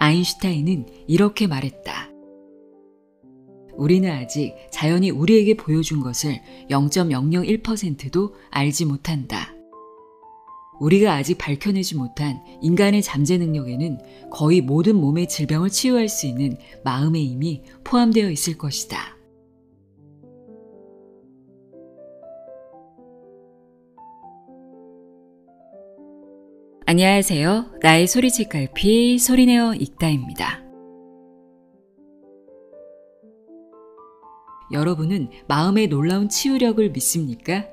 아인슈타인은 이렇게 말했다. 우리는 아직 자연이 우리에게 보여준 것을 0.001%도 알지 못한다. 우리가 아직 밝혀내지 못한 인간의 잠재 능력에는 거의 모든 몸의 질병을 치유할 수 있는 마음의 힘이 포함되어 있을 것이다. 안녕하세요. 나의 소리책 갈피 소리내어 읽다입니다. 여러분은 마음의 놀라운 치유력을 믿습니까?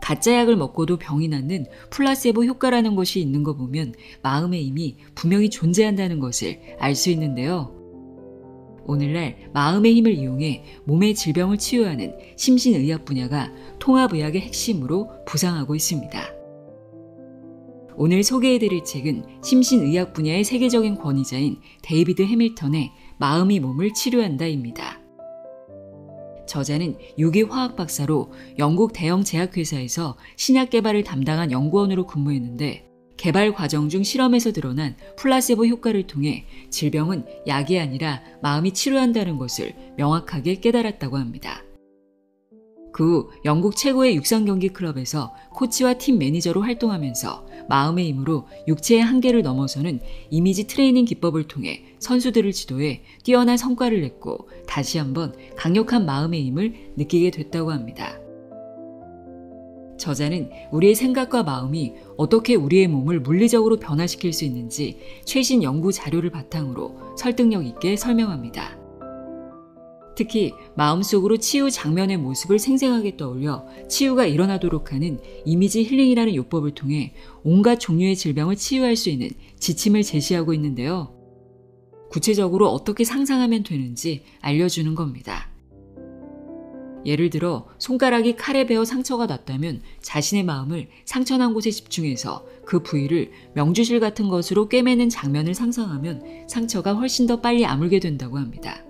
가짜 약을 먹고도 병이 낫는 플라세보 효과라는 것이 있는 거 보면 마음의 힘이 분명히 존재한다는 것을 알 수 있는데요. 오늘날 마음의 힘을 이용해 몸의 질병을 치유하는 심신의학 분야가 통합의학의 핵심으로 부상하고 있습니다. 오늘 소개해드릴 책은 심신의학 분야의 세계적인 권위자인 데이비드 해밀턴의 마음이 몸을 치료한다입니다. 저자는 유기화학 박사로 영국 대형 제약회사에서 신약 개발을 담당한 연구원으로 근무했는데 개발 과정 중 실험에서 드러난 플라세보 효과를 통해 질병은 약이 아니라 마음이 치료한다는 것을 명확하게 깨달았다고 합니다. 그 후 영국 최고의 육상 경기 클럽에서 코치와 팀 매니저로 활동하면서 마음의 힘으로 육체의 한계를 넘어서는 이미지 트레이닝 기법을 통해 선수들을 지도해 뛰어난 성과를 냈고 다시 한번 강력한 마음의 힘을 느끼게 됐다고 합니다. 저자는 우리의 생각과 마음이 어떻게 우리의 몸을 물리적으로 변화시킬 수 있는지 최신 연구 자료를 바탕으로 설득력 있게 설명합니다. 특히 마음속으로 치유 장면의 모습을 생생하게 떠올려 치유가 일어나도록 하는 이미지 힐링이라는 요법을 통해 온갖 종류의 질병을 치유할 수 있는 지침을 제시하고 있는데요. 구체적으로 어떻게 상상하면 되는지 알려주는 겁니다. 예를 들어 손가락이 칼에 베어 상처가 났다면 자신의 마음을 상처난 곳에 집중해서 그 부위를 명주실 같은 것으로 꿰매는 장면을 상상하면 상처가 훨씬 더 빨리 아물게 된다고 합니다.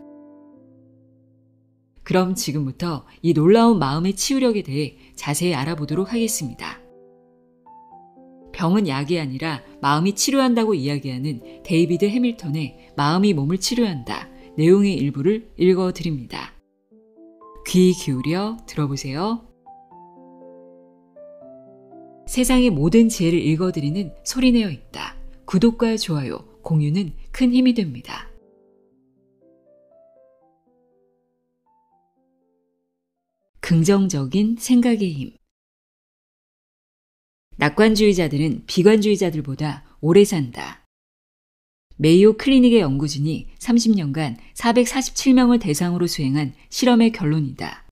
그럼 지금부터 이 놀라운 마음의 치유력에 대해 자세히 알아보도록 하겠습니다. 병은 약이 아니라 마음이 치료한다고 이야기하는 데이비드 해밀턴의 마음이 몸을 치료한다 내용의 일부를 읽어드립니다. 귀 기울여 들어보세요. 세상의 모든 지혜를 읽어드리는 소리내어 읽다. 구독과 좋아요, 공유는 큰 힘이 됩니다. 긍정적인 생각의 힘. 낙관주의자들은 비관주의자들보다 오래 산다. 메이오 클리닉의 연구진이 30년간 447명을 대상으로 수행한 실험의 결론이다.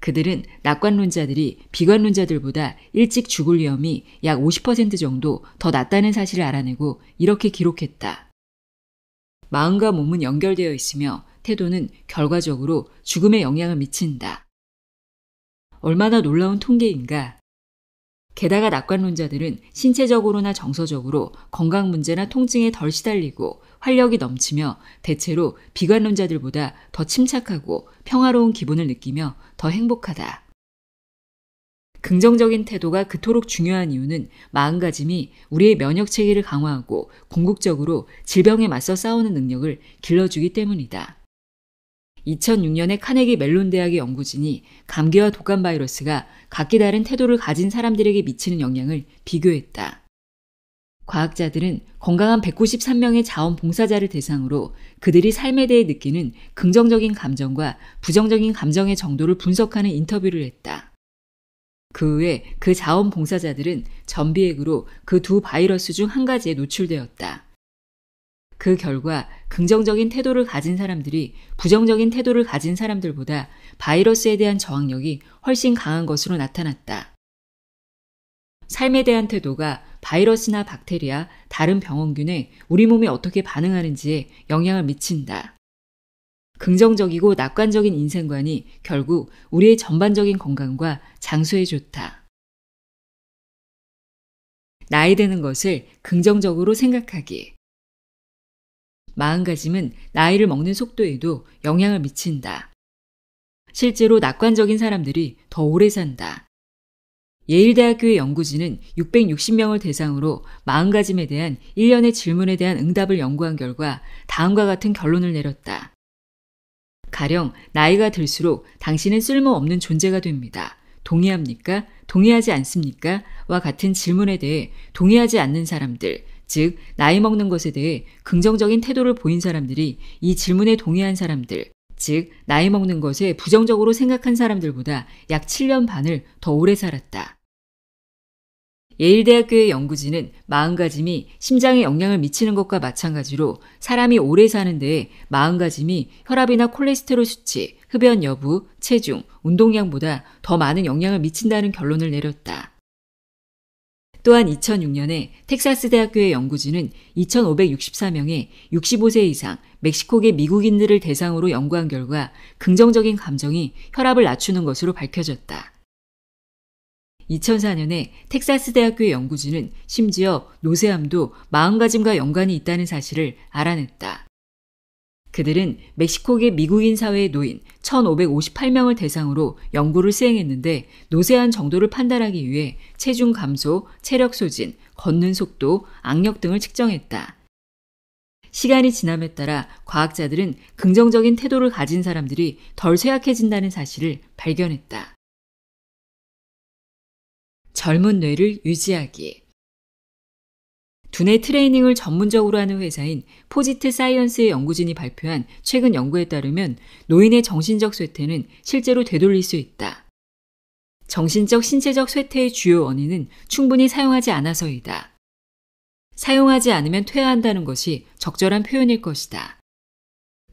그들은 낙관론자들이 비관론자들보다 일찍 죽을 위험이 약 50% 정도 더 낮다는 사실을 알아내고 이렇게 기록했다. 마음과 몸은 연결되어 있으며 태도는 결과적으로 죽음에 영향을 미친다. 얼마나 놀라운 통계인가. 게다가 낙관론자들은 신체적으로나 정서적으로 건강 문제나 통증에 덜 시달리고 활력이 넘치며 대체로 비관론자들보다 더 침착하고 평화로운 기분을 느끼며 더 행복하다. 긍정적인 태도가 그토록 중요한 이유는 마음가짐이 우리의 면역체계를 강화하고 궁극적으로 질병에 맞서 싸우는 능력을 길러주기 때문이다. 2006년에 카네기 멜론 대학의 연구진이 감기와 독감 바이러스가 각기 다른 태도를 가진 사람들에게 미치는 영향을 비교했다. 과학자들은 건강한 193명의 자원봉사자를 대상으로 그들이 삶에 대해 느끼는 긍정적인 감정과 부정적인 감정의 정도를 분석하는 인터뷰를 했다. 그 후에 그 자원봉사자들은 전비액으로 그 두 바이러스 중 한 가지에 노출되었다. 그 결과 긍정적인 태도를 가진 사람들이 부정적인 태도를 가진 사람들보다 바이러스에 대한 저항력이 훨씬 강한 것으로 나타났다. 삶에 대한 태도가 바이러스나 박테리아, 다른 병원균에 우리 몸에 어떻게 반응하는지에 영향을 미친다. 긍정적이고 낙관적인 인생관이 결국 우리의 전반적인 건강과 장수에 좋다. 나이 드는 것을 긍정적으로 생각하기. 마음가짐은 나이를 먹는 속도에도 영향을 미친다. 실제로 낙관적인 사람들이 더 오래 산다. 예일대학교의 연구진은 660명을 대상으로 마음가짐에 대한 1년의 질문에 대한 응답을 연구한 결과 다음과 같은 결론을 내렸다. 가령 나이가 들수록 당신은 쓸모없는 존재가 됩니다. 동의합니까? 동의하지 않습니까? 와 같은 질문에 대해 동의하지 않는 사람들, 즉 나이 먹는 것에 대해 긍정적인 태도를 보인 사람들이 이 질문에 동의한 사람들, 즉 나이 먹는 것에 부정적으로 생각한 사람들보다 약 7년 반을 더 오래 살았다. 예일대학교의 연구진은 마음가짐이 심장에 영향을 미치는 것과 마찬가지로 사람이 오래 사는 데에 마음가짐이 혈압이나 콜레스테롤 수치, 흡연 여부, 체중, 운동량보다 더 많은 영향을 미친다는 결론을 내렸다. 또한 2006년에 텍사스 대학교의 연구진은 2,564명의 65세 이상 멕시코계 미국인들을 대상으로 연구한 결과 긍정적인 감정이 혈압을 낮추는 것으로 밝혀졌다. 2004년에 텍사스 대학교의 연구진은 심지어 노쇠함도 마음가짐과 연관이 있다는 사실을 알아냈다. 그들은 멕시코계 미국인 사회에 놓인 1,558명을 대상으로 연구를 수행했는데 노쇠한 정도를 판단하기 위해 체중 감소, 체력 소진, 걷는 속도, 악력 등을 측정했다. 시간이 지남에 따라 과학자들은 긍정적인 태도를 가진 사람들이 덜 쇠약해진다는 사실을 발견했다. 젊은 뇌를 유지하기. 두뇌 트레이닝을 전문적으로 하는 회사인 포지트 사이언스의 연구진이 발표한 최근 연구에 따르면 노인의 정신적 쇠퇴는 실제로 되돌릴 수 있다. 정신적, 신체적 쇠퇴의 주요 원인은 충분히 사용하지 않아서이다. 사용하지 않으면 퇴화한다는 것이 적절한 표현일 것이다.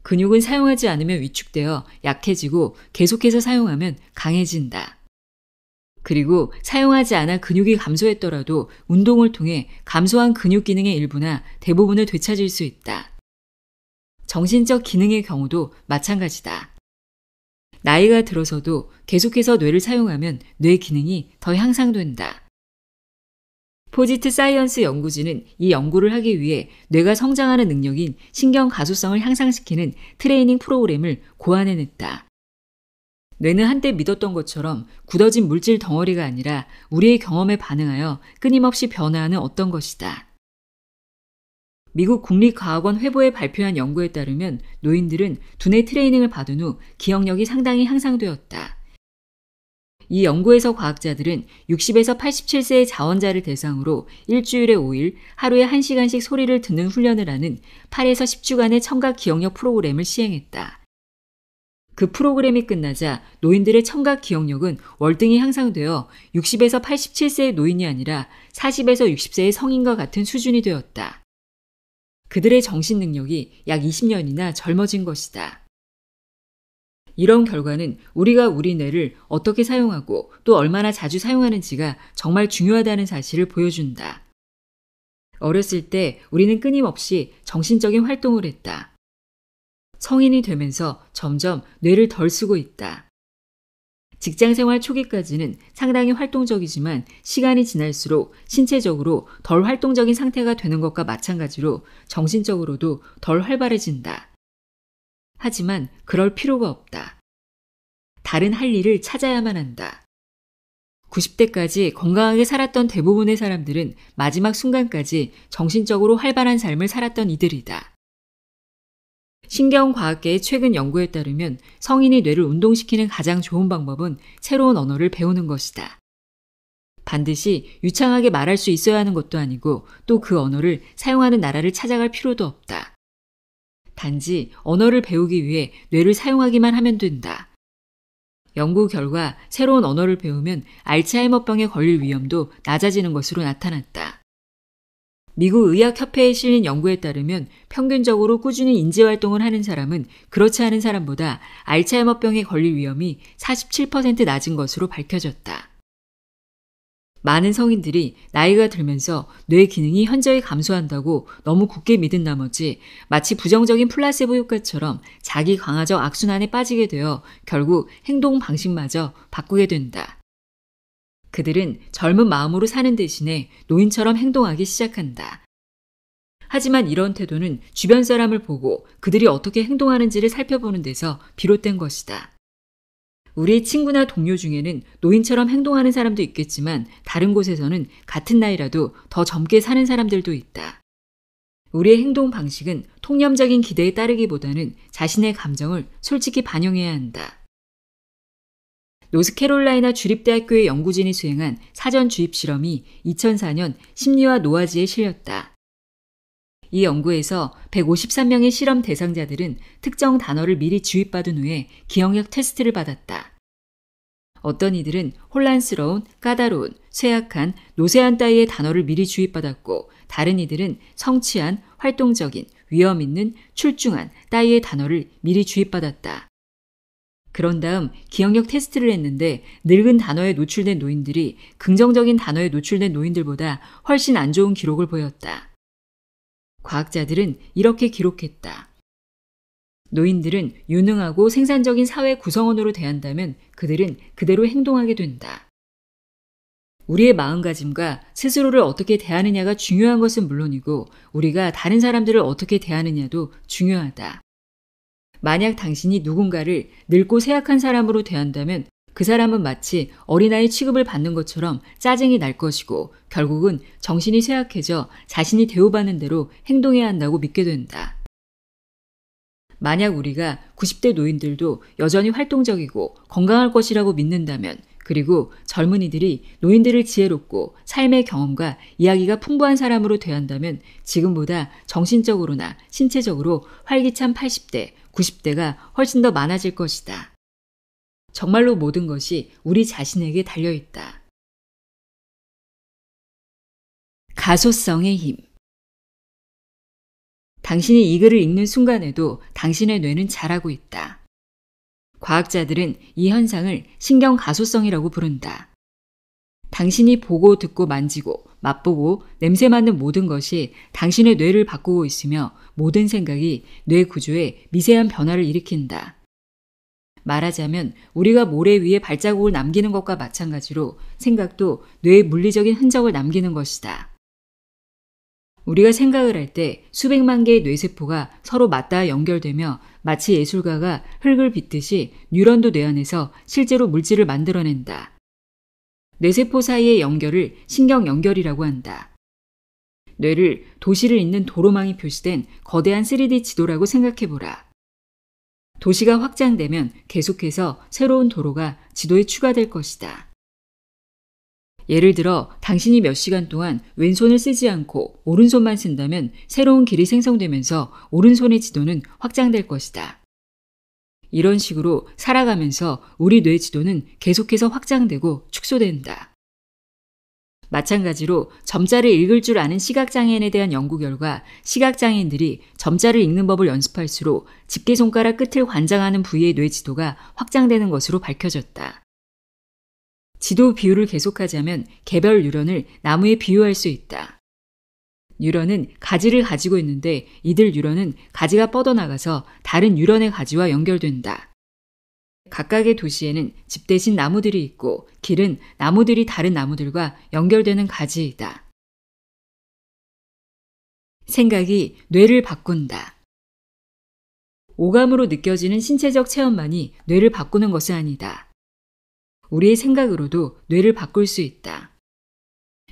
근육은 사용하지 않으면 위축되어 약해지고 계속해서 사용하면 강해진다. 그리고 사용하지 않아 근육이 감소했더라도 운동을 통해 감소한 근육 기능의 일부나 대부분을 되찾을 수 있다. 정신적 기능의 경우도 마찬가지다. 나이가 들어서도 계속해서 뇌를 사용하면 뇌 기능이 더 향상된다. 포지트 사이언스 연구진은 이 연구를 하기 위해 뇌가 성장하는 능력인 신경 가소성을 향상시키는 트레이닝 프로그램을 고안해냈다. 뇌는 한때 믿었던 것처럼 굳어진 물질 덩어리가 아니라 우리의 경험에 반응하여 끊임없이 변화하는 어떤 것이다. 미국 국립과학원 회보에 발표한 연구에 따르면 노인들은 두뇌 트레이닝을 받은 후 기억력이 상당히 향상되었다. 이 연구에서 과학자들은 60에서 87세의 자원자를 대상으로 일주일에 5일 하루에 1시간씩 소리를 듣는 훈련을 하는 8에서 10주간의 청각 기억력 프로그램을 시행했다. 그 프로그램이 끝나자 노인들의 청각 기억력은 월등히 향상되어 60에서 87세의 노인이 아니라 40에서 60세의 성인과 같은 수준이 되었다. 그들의 정신 능력이 약 20년이나 젊어진 것이다. 이런 결과는 우리가 우리 뇌를 어떻게 사용하고 또 얼마나 자주 사용하는지가 정말 중요하다는 사실을 보여준다. 어렸을 때 우리는 끊임없이 정신적인 활동을 했다. 성인이 되면서 점점 뇌를 덜 쓰고 있다. 직장생활 초기까지는 상당히 활동적이지만 시간이 지날수록 신체적으로 덜 활동적인 상태가 되는 것과 마찬가지로 정신적으로도 덜 활발해진다. 하지만 그럴 필요가 없다. 다른 할 일을 찾아야만 한다. 90대까지 건강하게 살았던 대부분의 사람들은 마지막 순간까지 정신적으로 활발한 삶을 살았던 이들이다. 신경과학계의 최근 연구에 따르면 성인이 뇌를 운동시키는 가장 좋은 방법은 새로운 언어를 배우는 것이다. 반드시 유창하게 말할 수 있어야 하는 것도 아니고 또 그 언어를 사용하는 나라를 찾아갈 필요도 없다. 단지 언어를 배우기 위해 뇌를 사용하기만 하면 된다. 연구 결과 새로운 언어를 배우면 알츠하이머병에 걸릴 위험도 낮아지는 것으로 나타났다. 미국 의학협회에 실린 연구에 따르면 평균적으로 꾸준히 인지활동을 하는 사람은 그렇지 않은 사람보다 알츠하이머병에 걸릴 위험이 47% 낮은 것으로 밝혀졌다. 많은 성인들이 나이가 들면서 뇌 기능이 현저히 감소한다고 너무 굳게 믿은 나머지 마치 부정적인 플라세보 효과처럼 자기 강화적 악순환에 빠지게 되어 결국 행동 방식마저 바꾸게 된다. 그들은 젊은 마음으로 사는 대신에 노인처럼 행동하기 시작한다. 하지만 이런 태도는 주변 사람을 보고 그들이 어떻게 행동하는지를 살펴보는 데서 비롯된 것이다. 우리의 친구나 동료 중에는 노인처럼 행동하는 사람도 있겠지만 다른 곳에서는 같은 나이라도 더 젊게 사는 사람들도 있다. 우리의 행동 방식은 통념적인 기대에 따르기보다는 자신의 감정을 솔직히 반영해야 한다. 노스캐롤라이나 주립대학교의 연구진이 수행한 사전 주입 실험이 2004년 심리와 노화지에 실렸다. 이 연구에서 153명의 실험 대상자들은 특정 단어를 미리 주입받은 후에 기억력 테스트를 받았다. 어떤 이들은 혼란스러운, 까다로운, 쇠약한, 노쇠한 따위의 단어를 미리 주입받았고 다른 이들은 성취한, 활동적인, 위험 있는, 출중한 따위의 단어를 미리 주입받았다. 그런 다음 기억력 테스트를 했는데 늙은 단어에 노출된 노인들이 긍정적인 단어에 노출된 노인들보다 훨씬 안 좋은 기록을 보였다. 과학자들은 이렇게 기록했다. 노인들은 유능하고 생산적인 사회 구성원으로 대한다면 그들은 그대로 행동하게 된다. 우리의 마음가짐과 스스로를 어떻게 대하느냐가 중요한 것은 물론이고 우리가 다른 사람들을 어떻게 대하느냐도 중요하다. 만약 당신이 누군가를 늙고 쇠약한 사람으로 대한다면 그 사람은 마치 어린아이 취급을 받는 것처럼 짜증이 날 것이고 결국은 정신이 쇠약해져 자신이 대우받는 대로 행동해야 한다고 믿게 된다. 만약 우리가 90대 노인들도 여전히 활동적이고 건강할 것이라고 믿는다면 그리고 젊은이들이 노인들을 지혜롭고 삶의 경험과 이야기가 풍부한 사람으로 대한다면 지금보다 정신적으로나 신체적으로 활기찬 80대, 90대가 훨씬 더 많아질 것이다. 정말로 모든 것이 우리 자신에게 달려있다. 가소성의 힘. 당신이 이 글을 읽는 순간에도 당신의 뇌는 자라고 있다. 과학자들은 이 현상을 신경 가소성이라고 부른다. 당신이 보고 듣고 만지고 맛보고 냄새 맡는 모든 것이 당신의 뇌를 바꾸고 있으며 모든 생각이 뇌 구조에 미세한 변화를 일으킨다. 말하자면 우리가 모래 위에 발자국을 남기는 것과 마찬가지로 생각도 뇌의 물리적인 흔적을 남기는 것이다. 우리가 생각을 할 때 수백만 개의 뇌세포가 서로 맞닿아 연결되며 마치 예술가가 흙을 빚듯이 뉴런도 뇌 안에서 실제로 물질을 만들어낸다. 뇌세포 사이의 연결을 신경 연결이라고 한다. 뇌를 도시를 잇는 도로망이 표시된 거대한 3D 지도라고 생각해보라. 도시가 확장되면 계속해서 새로운 도로가 지도에 추가될 것이다. 예를 들어 당신이 몇 시간 동안 왼손을 쓰지 않고 오른손만 쓴다면 새로운 길이 생성되면서 오른손의 지도는 확장될 것이다. 이런 식으로 살아가면서 우리 뇌 지도는 계속해서 확장되고 축소된다. 마찬가지로 점자를 읽을 줄 아는 시각장애인에 대한 연구 결과 시각장애인들이 점자를 읽는 법을 연습할수록 집게손가락 끝을 관장하는 부위의 뇌 지도가 확장되는 것으로 밝혀졌다. 지도 비유를 계속하자면 개별 뉴런을 나무에 비유할 수 있다. 뉴런은 가지를 가지고 있는데 이들 뉴런은 가지가 뻗어나가서 다른 뉴런의 가지와 연결된다. 각각의 도시에는 집 대신 나무들이 있고 길은 나무들이 다른 나무들과 연결되는 가지이다. 생각이 뇌를 바꾼다. 오감으로 느껴지는 신체적 체험만이 뇌를 바꾸는 것은 아니다. 우리의 생각으로도 뇌를 바꿀 수 있다.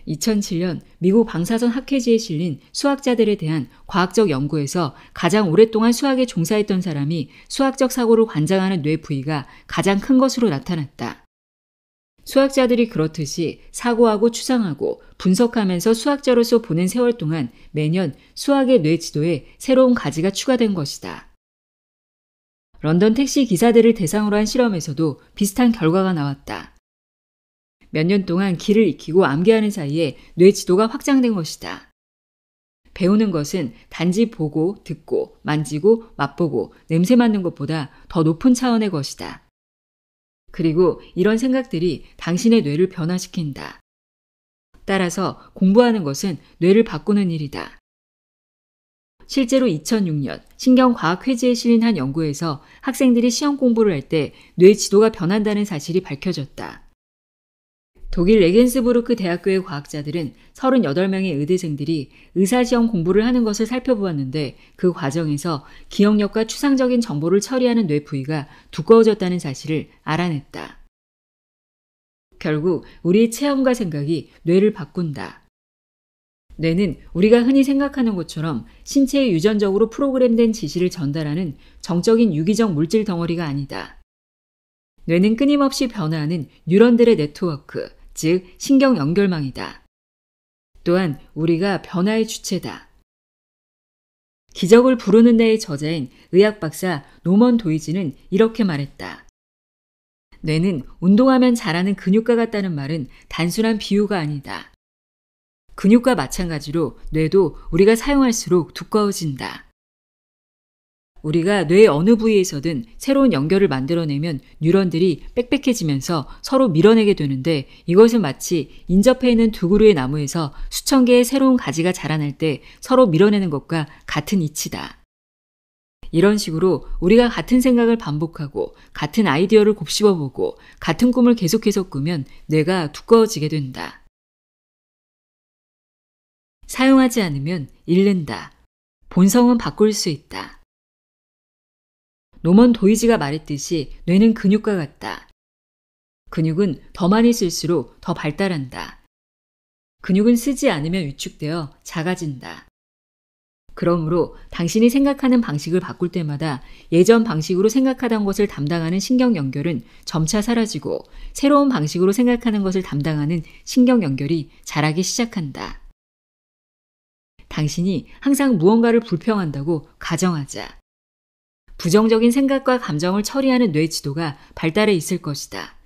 2007년 미국 방사선 학회지에 실린 수학자들에 대한 과학적 연구에서 가장 오랫동안 수학에 종사했던 사람이 수학적 사고를 관장하는 뇌 부위가 가장 큰 것으로 나타났다. 수학자들이 그렇듯이 사고하고 추상하고 분석하면서 수학자로서 보낸 세월 동안 매년 수학의 뇌 지도에 새로운 가지가 추가된 것이다. 런던 택시 기사들을 대상으로 한 실험에서도 비슷한 결과가 나왔다. 몇 년 동안 길을 익히고 암기하는 사이에 뇌 지도가 확장된 것이다. 배우는 것은 단지 보고, 듣고, 만지고, 맛보고, 냄새 맡는 것보다 더 높은 차원의 것이다. 그리고 이런 생각들이 당신의 뇌를 변화시킨다. 따라서 공부하는 것은 뇌를 바꾸는 일이다. 실제로 2006년 신경과학회지에 실린 한 연구에서 학생들이 시험 공부를 할 때 뇌 지도가 변한다는 사실이 밝혀졌다. 독일 레겐스부르크 대학교의 과학자들은 38명의 의대생들이 의사시험 공부를 하는 것을 살펴보았는데 그 과정에서 기억력과 추상적인 정보를 처리하는 뇌 부위가 두꺼워졌다는 사실을 알아냈다. 결국 우리의 체험과 생각이 뇌를 바꾼다. 뇌는 우리가 흔히 생각하는 것처럼 신체에 유전적으로 프로그램된 지시를 전달하는 정적인 유기적 물질 덩어리가 아니다. 뇌는 끊임없이 변화하는 뉴런들의 네트워크, 즉 신경 연결망이다. 또한 우리가 변화의 주체다. 기적을 부르는 데의 저자인 의학 박사 노먼 도이지는 이렇게 말했다. 뇌는 운동하면 자라는 근육과 같다는 말은 단순한 비유가 아니다. 근육과 마찬가지로 뇌도 우리가 사용할수록 두꺼워진다. 우리가 뇌의 어느 부위에서든 새로운 연결을 만들어내면 뉴런들이 빽빽해지면서 서로 밀어내게 되는데 이것은 마치 인접해 있는 두 그루의 나무에서 수천 개의 새로운 가지가 자라날 때 서로 밀어내는 것과 같은 이치다. 이런 식으로 우리가 같은 생각을 반복하고 같은 아이디어를 곱씹어보고 같은 꿈을 계속해서 꾸면 뇌가 두꺼워지게 된다. 사용하지 않으면 잃는다. 본성은 바꿀 수 있다. 노먼 도이지가 말했듯이 뇌는 근육과 같다. 근육은 더 많이 쓸수록 더 발달한다. 근육은 쓰지 않으면 위축되어 작아진다. 그러므로 당신이 생각하는 방식을 바꿀 때마다 예전 방식으로 생각하던 것을 담당하는 신경 연결은 점차 사라지고 새로운 방식으로 생각하는 것을 담당하는 신경 연결이 자라기 시작한다. 당신이 항상 무언가를 불평한다고 가정하자. 부정적인 생각과 감정을 처리하는 뇌 지도가 발달해 있을 것이다.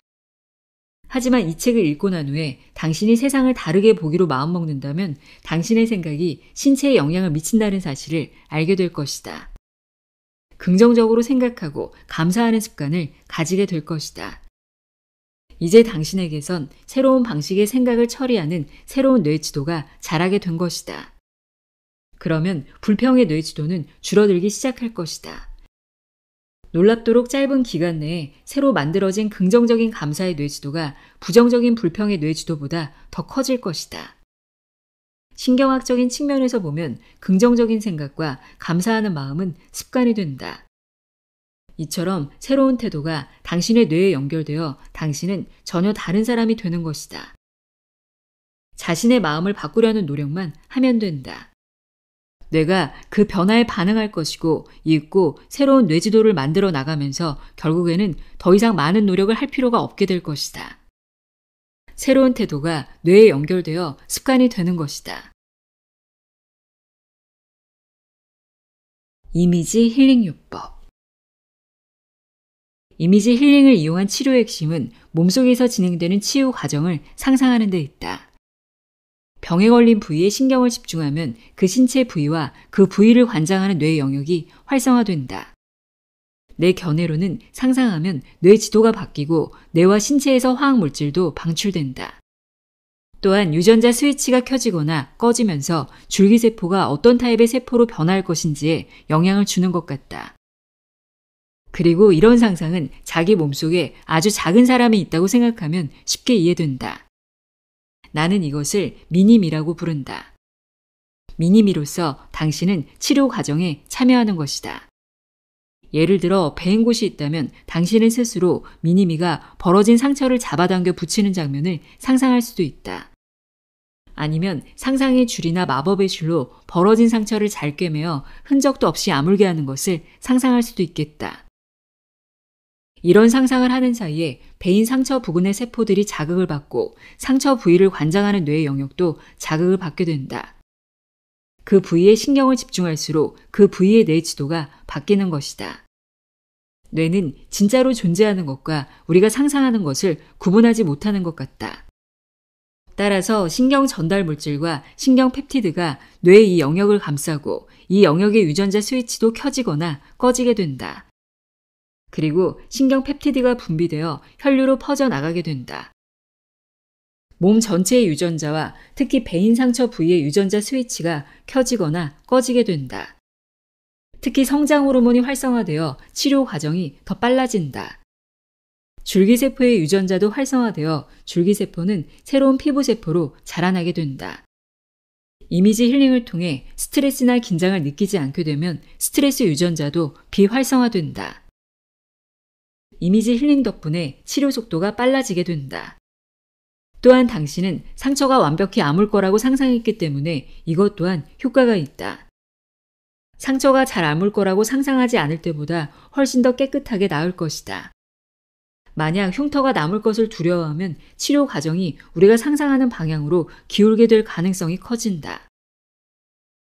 하지만 이 책을 읽고 난 후에 당신이 세상을 다르게 보기로 마음먹는다면 당신의 생각이 신체에 영향을 미친다는 사실을 알게 될 것이다. 긍정적으로 생각하고 감사하는 습관을 가지게 될 것이다. 이제 당신에게선 새로운 방식의 생각을 처리하는 새로운 뇌 지도가 자라게 된 것이다. 그러면 불평의 뇌 지도는 줄어들기 시작할 것이다. 놀랍도록 짧은 기간 내에 새로 만들어진 긍정적인 감사의 뇌지도가 부정적인 불평의 뇌지도보다 더 커질 것이다. 신경학적인 측면에서 보면 긍정적인 생각과 감사하는 마음은 습관이 된다. 이처럼 새로운 태도가 당신의 뇌에 연결되어 당신은 전혀 다른 사람이 되는 것이다. 자신의 마음을 바꾸려는 노력만 하면 된다. 뇌가 그 변화에 반응할 것이고 잊고 새로운 뇌지도를 만들어 나가면서 결국에는 더 이상 많은 노력을 할 필요가 없게 될 것이다. 새로운 태도가 뇌에 연결되어 습관이 되는 것이다. 이미지 힐링요법. 이미지 힐링을 이용한 치료의 핵심은 몸속에서 진행되는 치유 과정을 상상하는 데 있다. 병에 걸린 부위에 신경을 집중하면 그 신체 부위와 그 부위를 관장하는 뇌의 영역이 활성화된다. 내 견해로는 상상하면 뇌 지도가 바뀌고 뇌와 신체에서 화학물질도 방출된다. 또한 유전자 스위치가 켜지거나 꺼지면서 줄기세포가 어떤 타입의 세포로 변할 것인지에 영향을 주는 것 같다. 그리고 이런 상상은 자기 몸속에 아주 작은 사람이 있다고 생각하면 쉽게 이해된다. 나는 이것을 미님이라고 부른다. 미님이로서 당신은 치료 과정에 참여하는 것이다. 예를 들어 베인 곳이 있다면 당신은 스스로 미니미가 벌어진 상처를 잡아당겨 붙이는 장면을 상상할 수도 있다. 아니면 상상의 줄이나 마법의 줄로 벌어진 상처를 잘 꿰매어 흔적도 없이 아물게 하는 것을 상상할 수도 있겠다. 이런 상상을 하는 사이에 베인 상처 부근의 세포들이 자극을 받고 상처 부위를 관장하는 뇌의 영역도 자극을 받게 된다. 그 부위에 신경을 집중할수록 그 부위의 뇌 지도가 바뀌는 것이다. 뇌는 진짜로 존재하는 것과 우리가 상상하는 것을 구분하지 못하는 것 같다. 따라서 신경 전달 물질과 신경 펩티드가 뇌의 이 영역을 감싸고 이 영역의 유전자 스위치도 켜지거나 꺼지게 된다. 그리고 신경 펩티드가 분비되어 혈류로 퍼져나가게 된다. 몸 전체의 유전자와 특히 베인 상처 부위의 유전자 스위치가 켜지거나 꺼지게 된다. 특히 성장 호르몬이 활성화되어 치료 과정이 더 빨라진다. 줄기세포의 유전자도 활성화되어 줄기세포는 새로운 피부세포로 자라나게 된다. 이미지 힐링을 통해 스트레스나 긴장을 느끼지 않게 되면 스트레스 유전자도 비활성화된다. 이미지 힐링 덕분에 치료 속도가 빨라지게 된다. 또한 당신은 상처가 완벽히 아물 거라고 상상했기 때문에 이것 또한 효과가 있다. 상처가 잘 아물 거라고 상상하지 않을 때보다 훨씬 더 깨끗하게 나을 것이다. 만약 흉터가 남을 것을 두려워하면 치료 과정이 우리가 상상하는 방향으로 기울게 될 가능성이 커진다.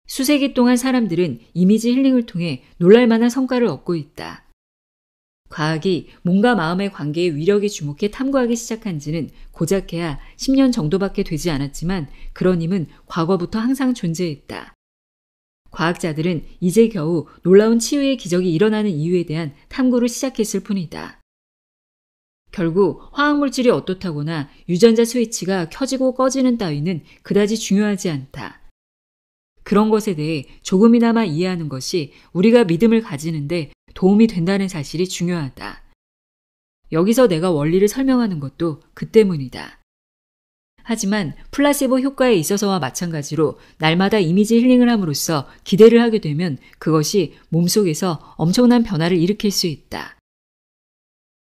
수세기 동안 사람들은 이미지 힐링을 통해 놀랄만한 성과를 얻고 있다. 과학이 몸과 마음의 관계에 위력에 주목해 탐구하기 시작한 지는 고작해야 10년 정도밖에 되지 않았지만 그런 힘은 과거부터 항상 존재했다. 과학자들은 이제 겨우 놀라운 치유의 기적이 일어나는 이유에 대한 탐구를 시작했을 뿐이다. 결국 화학물질이 어떻다거나 유전자 스위치가 켜지고 꺼지는 따위는 그다지 중요하지 않다. 그런 것에 대해 조금이나마 이해하는 것이 우리가 믿음을 가지는데 도움이 된다는 사실이 중요하다. 여기서 내가 원리를 설명하는 것도 그 때문이다. 하지만 플라세보 효과에 있어서와 마찬가지로 날마다 이미지 힐링을 함으로써 기대를 하게 되면 그것이 몸속에서 엄청난 변화를 일으킬 수 있다.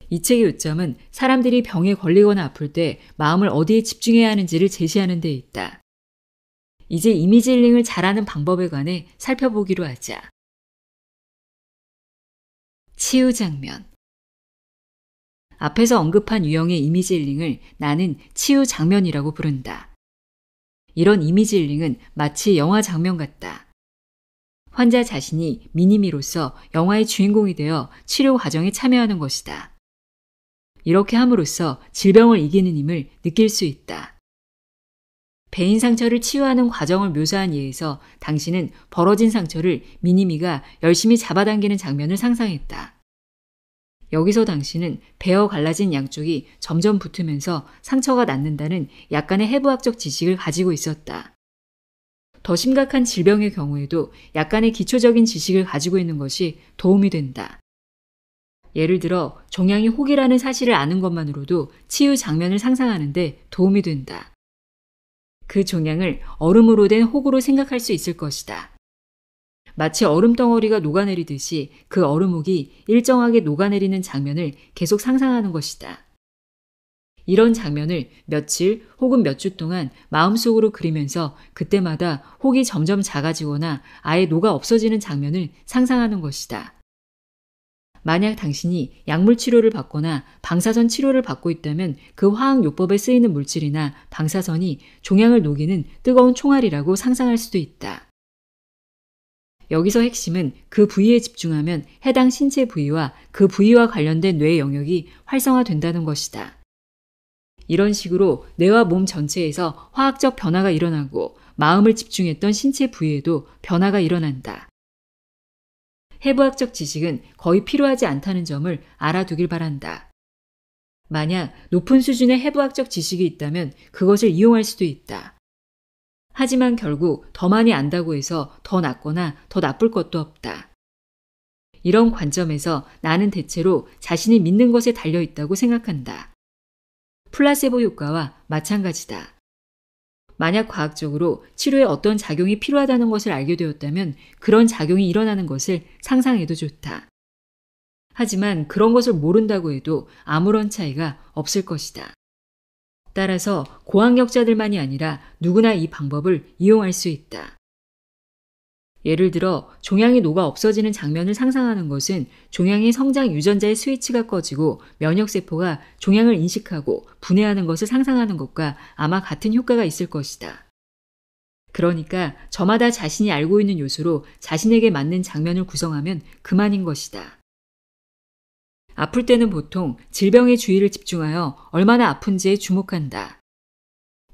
이 책의 요점은 사람들이 병에 걸리거나 아플 때 마음을 어디에 집중해야 하는지를 제시하는 데 있다. 이제 이미지 힐링을 잘하는 방법에 관해 살펴보기로 하자. 치유 장면. 앞에서 언급한 유형의 이미지 힐링을 나는 치유 장면이라고 부른다. 이런 이미지 힐링은 마치 영화 장면 같다. 환자 자신이 미니미로서 영화의 주인공이 되어 치료 과정에 참여하는 것이다. 이렇게 함으로써 질병을 이기는 힘을 느낄 수 있다. 배인 상처를 치유하는 과정을 묘사한 예에서 당신은 벌어진 상처를 미니미가 열심히 잡아당기는 장면을 상상했다. 여기서 당신은 베어 갈라진 양쪽이 점점 붙으면서 상처가 낫는다는 약간의 해부학적 지식을 가지고 있었다. 더 심각한 질병의 경우에도 약간의 기초적인 지식을 가지고 있는 것이 도움이 된다. 예를 들어 종양이 혹이라는 사실을 아는 것만으로도 치유 장면을 상상하는 데 도움이 된다. 그 종양을 얼음으로 된 혹으로 생각할 수 있을 것이다. 마치 얼음 덩어리가 녹아내리듯이 그 얼음혹이 일정하게 녹아내리는 장면을 계속 상상하는 것이다. 이런 장면을 며칠 혹은 몇 주 동안 마음속으로 그리면서 그때마다 혹이 점점 작아지거나 아예 녹아 없어지는 장면을 상상하는 것이다. 만약 당신이 약물 치료를 받거나 방사선 치료를 받고 있다면 그 화학요법에 쓰이는 물질이나 방사선이 종양을 녹이는 뜨거운 총알이라고 상상할 수도 있다. 여기서 핵심은 그 부위에 집중하면 해당 신체 부위와 그 부위와 관련된 뇌 영역이 활성화된다는 것이다. 이런 식으로 뇌와 몸 전체에서 화학적 변화가 일어나고 마음을 집중했던 신체 부위에도 변화가 일어난다. 해부학적 지식은 거의 필요하지 않다는 점을 알아두길 바란다. 만약 높은 수준의 해부학적 지식이 있다면 그것을 이용할 수도 있다. 하지만 결국 더 많이 안다고 해서 더 낫거나 더 나쁠 것도 없다. 이런 관점에서 나는 대체로 자신이 믿는 것에 달려있다고 생각한다. 플라세보 효과와 마찬가지다. 만약 과학적으로 치료에 어떤 작용이 필요하다는 것을 알게 되었다면 그런 작용이 일어나는 것을 상상해도 좋다. 하지만 그런 것을 모른다고 해도 아무런 차이가 없을 것이다. 따라서 고학력자들만이 아니라 누구나 이 방법을 이용할 수 있다. 예를 들어 종양이 녹아 없어지는 장면을 상상하는 것은 종양의 성장 유전자의 스위치가 꺼지고 면역세포가 종양을 인식하고 분해하는 것을 상상하는 것과 아마 같은 효과가 있을 것이다. 그러니까 저마다 자신이 알고 있는 요소로 자신에게 맞는 장면을 구성하면 그만인 것이다. 아플 때는 보통 질병의 주의를 집중하여 얼마나 아픈지에 주목한다.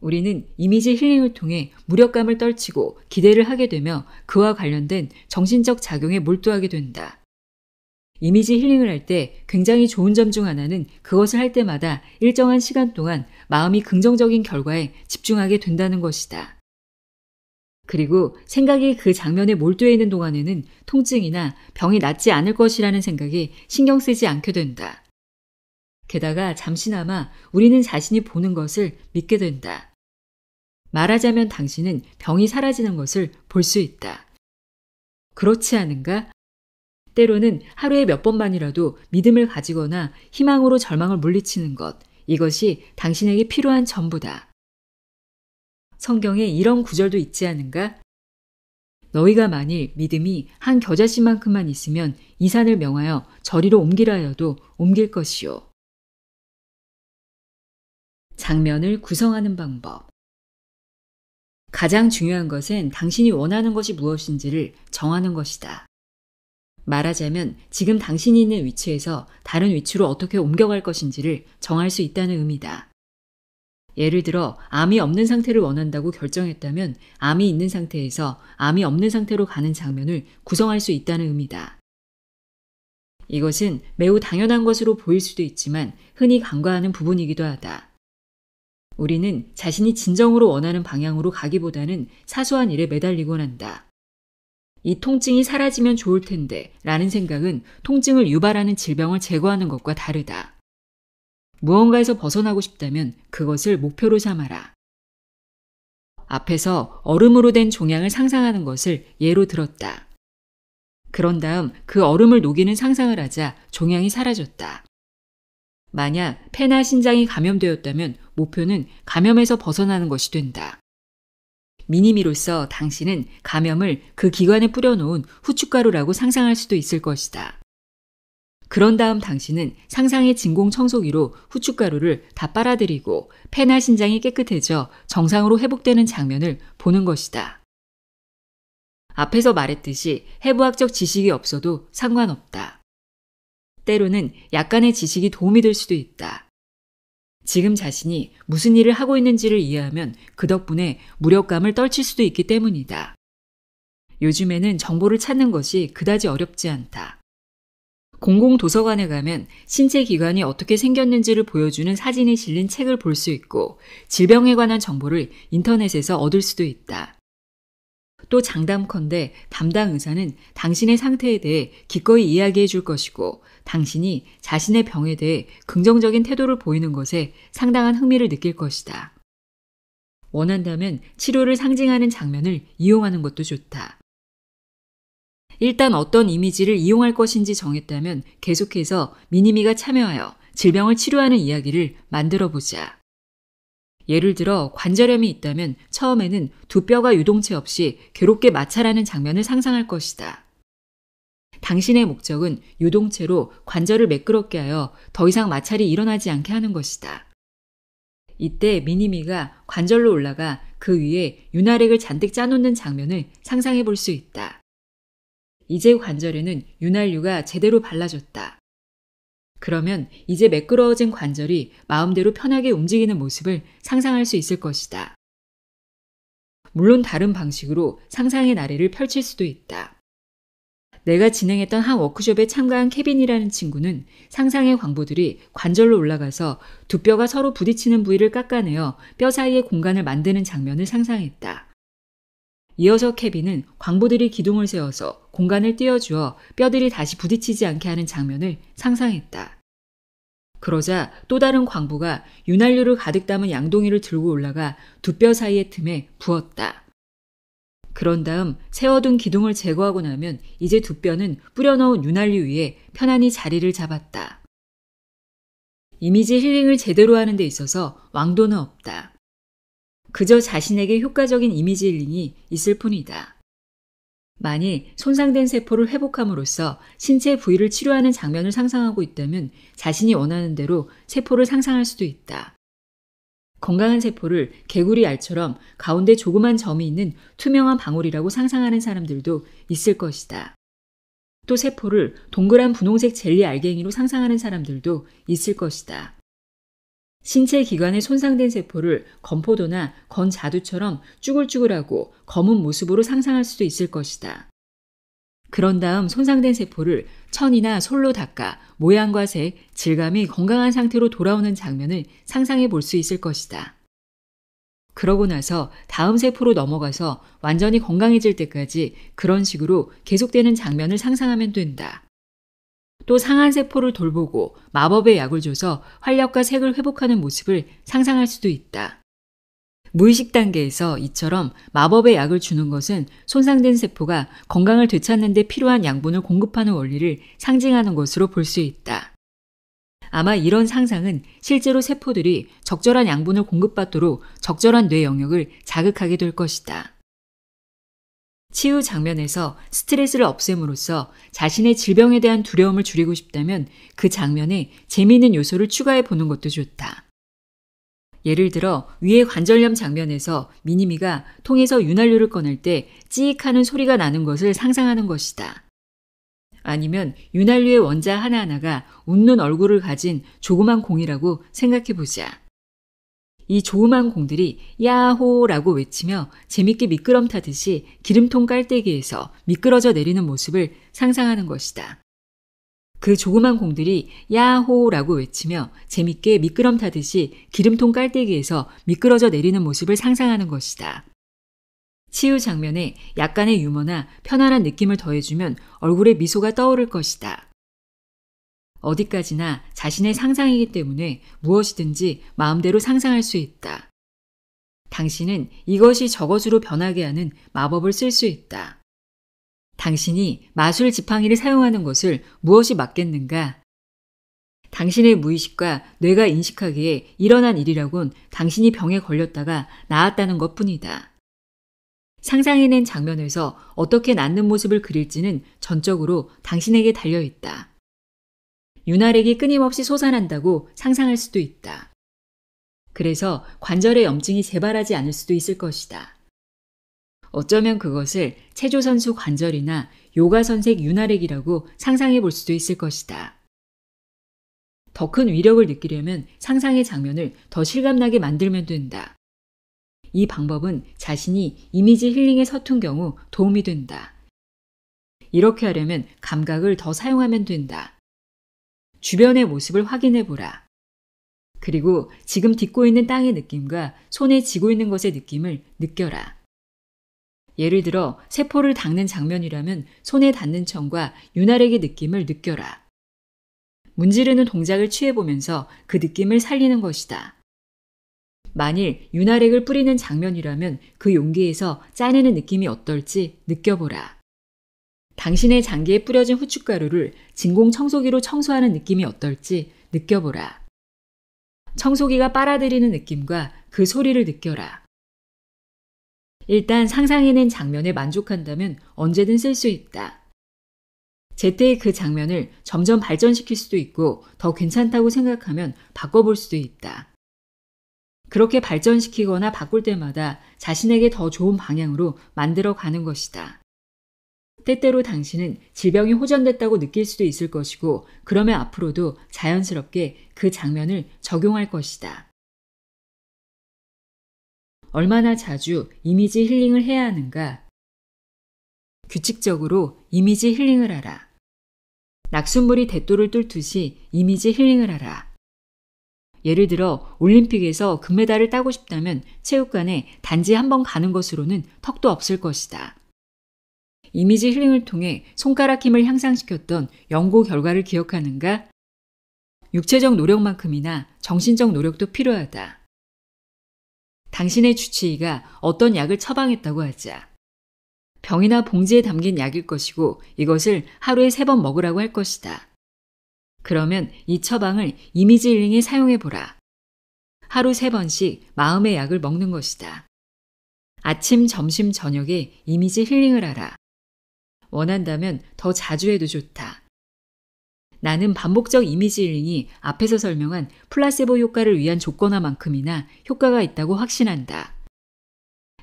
우리는 이미지 힐링을 통해 무력감을 떨치고 기대를 하게 되며 그와 관련된 정신적 작용에 몰두하게 된다. 이미지 힐링을 할 때 굉장히 좋은 점 중 하나는 그것을 할 때마다 일정한 시간 동안 마음이 긍정적인 결과에 집중하게 된다는 것이다. 그리고 생각이 그 장면에 몰두해 있는 동안에는 통증이나 병이 낫지 않을 것이라는 생각에 신경 쓰지 않게 된다. 게다가 잠시나마 우리는 자신이 보는 것을 믿게 된다. 말하자면 당신은 병이 사라지는 것을 볼 수 있다. 그렇지 않은가? 때로는 하루에 몇 번만이라도 믿음을 가지거나 희망으로 절망을 물리치는 것, 이것이 당신에게 필요한 전부다. 성경에 이런 구절도 있지 않은가? 너희가 만일 믿음이 한 겨자씨만큼만 있으면 이 산을 명하여 저리로 옮기라 하여도 옮길 것이요. 장면을 구성하는 방법. 가장 중요한 것은 당신이 원하는 것이 무엇인지를 정하는 것이다. 말하자면 지금 당신이 있는 위치에서 다른 위치로 어떻게 옮겨갈 것인지를 정할 수 있다는 의미다. 예를 들어 암이 없는 상태를 원한다고 결정했다면 암이 있는 상태에서 암이 없는 상태로 가는 장면을 구성할 수 있다는 의미다. 이것은 매우 당연한 것으로 보일 수도 있지만 흔히 간과하는 부분이기도 하다. 우리는 자신이 진정으로 원하는 방향으로 가기보다는 사소한 일에 매달리곤 한다. 이 통증이 사라지면 좋을 텐데 라는 생각은 통증을 유발하는 질병을 제거하는 것과 다르다. 무언가에서 벗어나고 싶다면 그것을 목표로 삼아라. 앞에서 얼음으로 된 종양을 상상하는 것을 예로 들었다. 그런 다음 그 얼음을 녹이는 상상을 하자 종양이 사라졌다. 만약 폐나 신장이 감염되었다면 목표는 감염에서 벗어나는 것이 된다. 미니미로서 당신은 감염을 그 기관에 뿌려놓은 후춧가루라고 상상할 수도 있을 것이다. 그런 다음 당신은 상상의 진공 청소기로 후춧가루를 다 빨아들이고 폐나 신장이 깨끗해져 정상으로 회복되는 장면을 보는 것이다. 앞에서 말했듯이 해부학적 지식이 없어도 상관없다. 때로는 약간의 지식이 도움이 될 수도 있다. 지금 자신이 무슨 일을 하고 있는지를 이해하면 그 덕분에 무력감을 떨칠 수도 있기 때문이다. 요즘에는 정보를 찾는 것이 그다지 어렵지 않다. 공공도서관에 가면 신체 기관이 어떻게 생겼는지를 보여주는 사진이 실린 책을 볼 수 있고 질병에 관한 정보를 인터넷에서 얻을 수도 있다. 또 장담컨대 담당 의사는 당신의 상태에 대해 기꺼이 이야기해 줄 것이고 당신이 자신의 병에 대해 긍정적인 태도를 보이는 것에 상당한 흥미를 느낄 것이다. 원한다면 치료를 상징하는 장면을 이용하는 것도 좋다. 일단 어떤 이미지를 이용할 것인지 정했다면 계속해서 미니미가 참여하여 질병을 치료하는 이야기를 만들어 보자. 예를 들어 관절염이 있다면 처음에는 두 뼈가 유동체 없이 괴롭게 마찰하는 장면을 상상할 것이다. 당신의 목적은 유동체로 관절을 매끄럽게 하여 더 이상 마찰이 일어나지 않게 하는 것이다. 이때 미니미가 관절로 올라가 그 위에 윤활액을 잔뜩 짜놓는 장면을 상상해 볼 수 있다. 이제 관절에는 윤활유가 제대로 발라졌다. 그러면 이제 매끄러워진 관절이 마음대로 편하게 움직이는 모습을 상상할 수 있을 것이다. 물론 다른 방식으로 상상의 나래를 펼칠 수도 있다. 내가 진행했던 한 워크숍에 참가한 케빈이라는 친구는 상상의 광부들이 관절로 올라가서 두 뼈가 서로 부딪히는 부위를 깎아내어 뼈 사이의 공간을 만드는 장면을 상상했다. 이어서 케빈은 광부들이 기둥을 세워서 공간을 띄워주어 뼈들이 다시 부딪히지 않게 하는 장면을 상상했다. 그러자 또 다른 광부가 윤활유를 가득 담은 양동이를 들고 올라가 두 뼈 사이의 틈에 부었다. 그런 다음 세워둔 기둥을 제거하고 나면 이제 두 뼈는 뿌려넣은 윤활유 위에 편안히 자리를 잡았다. 이미지 힐링을 제대로 하는 데 있어서 왕도는 없다. 그저 자신에게 효과적인 이미지 힐링이 있을 뿐이다. 만일 손상된 세포를 회복함으로써 신체 부위를 치료하는 장면을 상상하고 있다면 자신이 원하는 대로 세포를 상상할 수도 있다. 건강한 세포를 개구리 알처럼 가운데 조그만 점이 있는 투명한 방울이라고 상상하는 사람들도 있을 것이다. 또 세포를 동그란 분홍색 젤리 알갱이로 상상하는 사람들도 있을 것이다. 신체 기관에 손상된 세포를 건포도나 건자두처럼 쭈글쭈글하고 검은 모습으로 상상할 수도 있을 것이다. 그런 다음 손상된 세포를 천이나 솔로 닦아 모양과 색, 질감이 건강한 상태로 돌아오는 장면을 상상해 볼 수 있을 것이다. 그러고 나서 다음 세포로 넘어가서 완전히 건강해질 때까지 그런 식으로 계속되는 장면을 상상하면 된다. 또 상한 세포를 돌보고 마법의 약을 줘서 활력과 색을 회복하는 모습을 상상할 수도 있다. 무의식 단계에서 이처럼 마법의 약을 주는 것은 손상된 세포가 건강을 되찾는 데 필요한 양분을 공급하는 원리를 상징하는 것으로 볼 수 있다. 아마 이런 상상은 실제로 세포들이 적절한 양분을 공급받도록 적절한 뇌 영역을 자극하게 될 것이다. 치유 장면에서 스트레스를 없앰으로써 자신의 질병에 대한 두려움을 줄이고 싶다면 그 장면에 재미있는 요소를 추가해 보는 것도 좋다. 예를 들어 위의 관절염 장면에서 미니미가 통에서 윤활유를 꺼낼 때 찌익 하는 소리가 나는 것을 상상하는 것이다. 아니면 윤활유의 원자 하나하나가 웃는 얼굴을 가진 조그만 공이라고 생각해보자. 이 조그만 공들이 야호라고 외치며 재밌게 미끄럼 타듯이 기름통 깔때기에서 미끄러져 내리는 모습을 상상하는 것이다. 그 조그만 공들이 야호라고 외치며 재밌게 미끄럼 타듯이 기름통 깔때기에서 미끄러져 내리는 모습을 상상하는 것이다. 치유 장면에 약간의 유머나 편안한 느낌을 더해주면 얼굴에 미소가 떠오를 것이다. 어디까지나 자신의 상상이기 때문에 무엇이든지 마음대로 상상할 수 있다. 당신은 이것이 저것으로 변하게 하는 마법을 쓸 수 있다. 당신이 마술 지팡이를 사용하는 것을 무엇이 맞겠는가? 당신의 무의식과 뇌가 인식하기에 일어난 일이라곤 당신이 병에 걸렸다가 나았다는 것뿐이다. 상상해낸 장면에서 어떻게 낫는 모습을 그릴지는 전적으로 당신에게 달려있다. 윤활액이 끊임없이 솟아난다고 상상할 수도 있다. 그래서 관절에 염증이 재발하지 않을 수도 있을 것이다. 어쩌면 그것을 체조선수 관절이나 요가선색 윤활액이라고 상상해 볼 수도 있을 것이다. 더 큰 위력을 느끼려면 상상의 장면을 더 실감나게 만들면 된다. 이 방법은 자신이 이미지 힐링에 서툰 경우 도움이 된다. 이렇게 하려면 감각을 더 사용하면 된다. 주변의 모습을 확인해 보라. 그리고 지금 딛고 있는 땅의 느낌과 손에 쥐고 있는 것의 느낌을 느껴라. 예를 들어 세포를 닦는 장면이라면 손에 닿는 천과 윤활액의 느낌을 느껴라. 문지르는 동작을 취해보면서 그 느낌을 살리는 것이다. 만일 윤활액을 뿌리는 장면이라면 그 용기에서 짜내는 느낌이 어떨지 느껴보라. 당신의 장기에 뿌려진 후춧가루를 진공 청소기로 청소하는 느낌이 어떨지 느껴보라. 청소기가 빨아들이는 느낌과 그 소리를 느껴라. 일단 상상해낸 장면에 만족한다면 언제든 쓸 수 있다. 제때의 그 장면을 점점 발전시킬 수도 있고 더 괜찮다고 생각하면 바꿔볼 수도 있다. 그렇게 발전시키거나 바꿀 때마다 자신에게 더 좋은 방향으로 만들어 가는 것이다. 때때로 당신은 질병이 호전됐다고 느낄 수도 있을 것이고 그러면 앞으로도 자연스럽게 그 장면을 적용할 것이다. 얼마나 자주 이미지 힐링을 해야 하는가? 규칙적으로 이미지 힐링을 하라. 낙숫물이 대도를 뚫듯이 이미지 힐링을 하라. 예를 들어 올림픽에서 금메달을 따고 싶다면 체육관에 단지 한 번 가는 것으로는 턱도 없을 것이다. 이미지 힐링을 통해 손가락 힘을 향상시켰던 연구 결과를 기억하는가? 육체적 노력만큼이나 정신적 노력도 필요하다. 당신의 주치의가 어떤 약을 처방했다고 하자. 병이나 봉지에 담긴 약일 것이고 이것을 하루에 3번 먹으라고 할 것이다. 그러면 이 처방을 이미지 힐링에 사용해보라. 하루 3번씩 마음의 약을 먹는 것이다. 아침, 점심, 저녁에 이미지 힐링을 하라. 원한다면 더 자주 해도 좋다. 나는 반복적 이미지 힐링이 앞에서 설명한 플라세보 효과를 위한 조건화만큼이나 효과가 있다고 확신한다.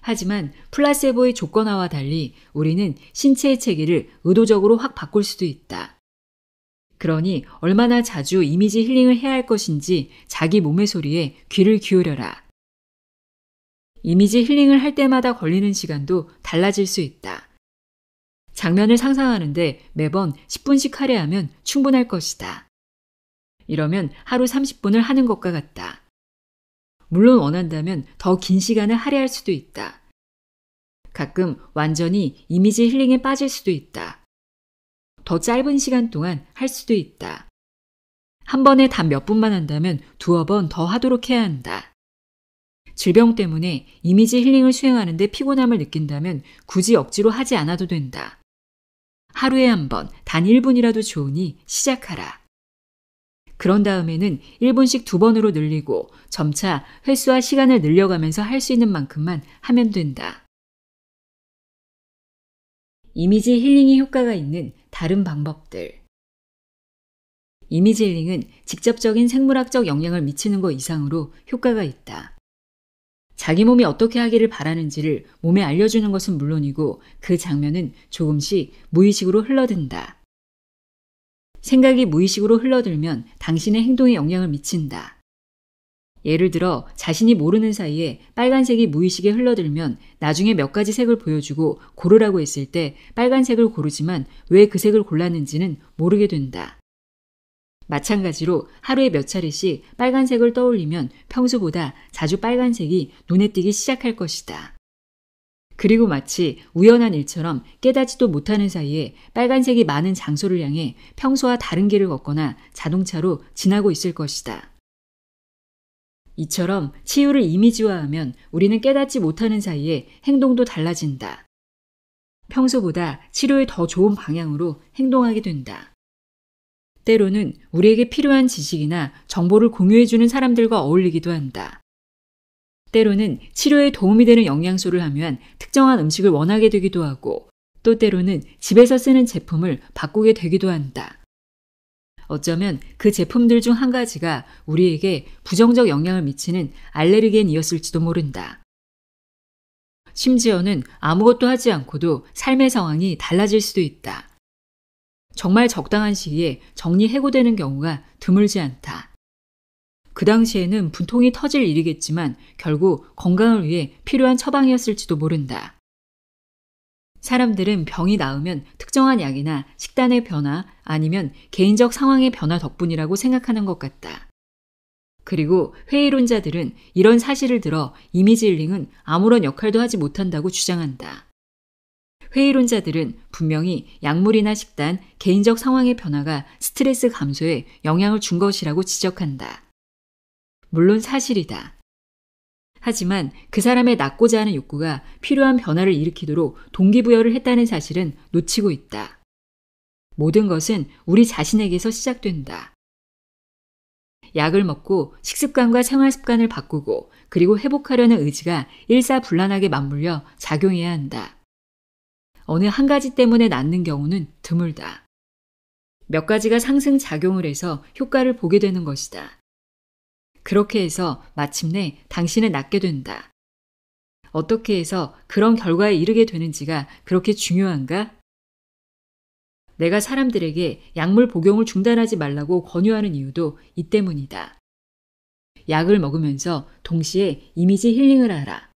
하지만 플라세보의 조건화와 달리 우리는 신체의 체계를 의도적으로 확 바꿀 수도 있다. 그러니 얼마나 자주 이미지 힐링을 해야 할 것인지 자기 몸의 소리에 귀를 기울여라. 이미지 힐링을 할 때마다 걸리는 시간도 달라질 수 있다. 장면을 상상하는데 매번 10분씩 할애하면 충분할 것이다. 이러면 하루 30분을 하는 것과 같다. 물론 원한다면 더 긴 시간을 할애할 수도 있다. 가끔 완전히 이미지 힐링에 빠질 수도 있다. 더 짧은 시간 동안 할 수도 있다. 한 번에 단 몇 분만 한다면 두어 번 더 하도록 해야 한다. 질병 때문에 이미지 힐링을 수행하는데 피곤함을 느낀다면 굳이 억지로 하지 않아도 된다. 하루에 한 번, 단 1분이라도 좋으니 시작하라. 그런 다음에는 1분씩 2번으로 늘리고 점차 횟수와 시간을 늘려가면서 할 수 있는 만큼만 하면 된다. 이미지 힐링이 효과가 있는 다른 방법들. 이미지 힐링은 직접적인 생물학적 영향을 미치는 것 이상으로 효과가 있다. 자기 몸이 어떻게 하기를 바라는지를 몸에 알려주는 것은 물론이고 그 장면은 조금씩 무의식으로 흘러든다. 생각이 무의식으로 흘러들면 당신의 행동에 영향을 미친다. 예를 들어 자신이 모르는 사이에 빨간색이 무의식에 흘러들면 나중에 몇 가지 색을 보여주고 고르라고 했을 때 빨간색을 고르지만 왜 그 색을 골랐는지는 모르게 된다. 마찬가지로 하루에 몇 차례씩 빨간색을 떠올리면 평소보다 자주 빨간색이 눈에 띄기 시작할 것이다. 그리고 마치 우연한 일처럼 깨닫지도 못하는 사이에 빨간색이 많은 장소를 향해 평소와 다른 길을 걷거나 자동차로 지나고 있을 것이다. 이처럼 치유를 이미지화하면 우리는 깨닫지 못하는 사이에 행동도 달라진다. 평소보다 치료에 더 좋은 방향으로 행동하게 된다. 때로는 우리에게 필요한 지식이나 정보를 공유해주는 사람들과 어울리기도 한다. 때로는 치료에 도움이 되는 영양소를 함유한 특정한 음식을 원하게 되기도 하고 또 때로는 집에서 쓰는 제품을 바꾸게 되기도 한다. 어쩌면 그 제품들 중 한 가지가 우리에게 부정적 영향을 미치는 알레르겐이었을지도 모른다. 심지어는 아무것도 하지 않고도 삶의 상황이 달라질 수도 있다. 정말 적당한 시기에 정리해고되는 경우가 드물지 않다. 그 당시에는 분통이 터질 일이겠지만 결국 건강을 위해 필요한 처방이었을지도 모른다. 사람들은 병이 나으면 특정한 약이나 식단의 변화 아니면 개인적 상황의 변화 덕분이라고 생각하는 것 같다. 그리고 회의론자들은 이런 사실을 들어 이미지 힐링은 아무런 역할도 하지 못한다고 주장한다. 회의론자들은 분명히 약물이나 식단, 개인적 상황의 변화가 스트레스 감소에 영향을 준 것이라고 지적한다. 물론 사실이다. 하지만 그 사람의 낳고자 하는 욕구가 필요한 변화를 일으키도록 동기부여를 했다는 사실은 놓치고 있다. 모든 것은 우리 자신에게서 시작된다. 약을 먹고 식습관과 생활습관을 바꾸고 그리고 회복하려는 의지가 일사불란하게 맞물려 작용해야 한다. 어느 한 가지 때문에 낫는 경우는 드물다. 몇 가지가 상승작용을 해서 효과를 보게 되는 것이다. 그렇게 해서 마침내 당신은 낫게 된다. 어떻게 해서 그런 결과에 이르게 되는지가 그렇게 중요한가? 내가 사람들에게 약물 복용을 중단하지 말라고 권유하는 이유도 이 때문이다. 약을 먹으면서 동시에 이미지 힐링을 하라.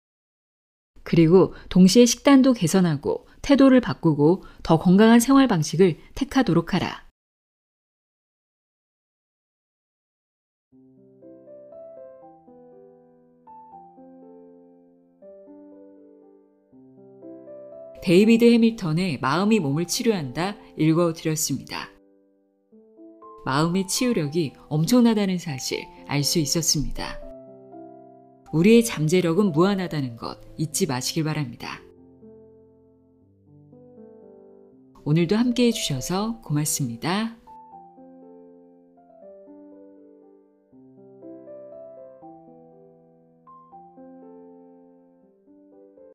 그리고 동시에 식단도 개선하고 태도를 바꾸고 더 건강한 생활 방식을 택하도록 하라. 데이비드 해밀턴의 마음이 몸을 치료한다 읽어드렸습니다. 마음의 치유력이 엄청나다는 사실 알 수 있었습니다. 우리의 잠재력은 무한하다는 것 잊지 마시길 바랍니다. 오늘도 함께해 주셔서 고맙습니다.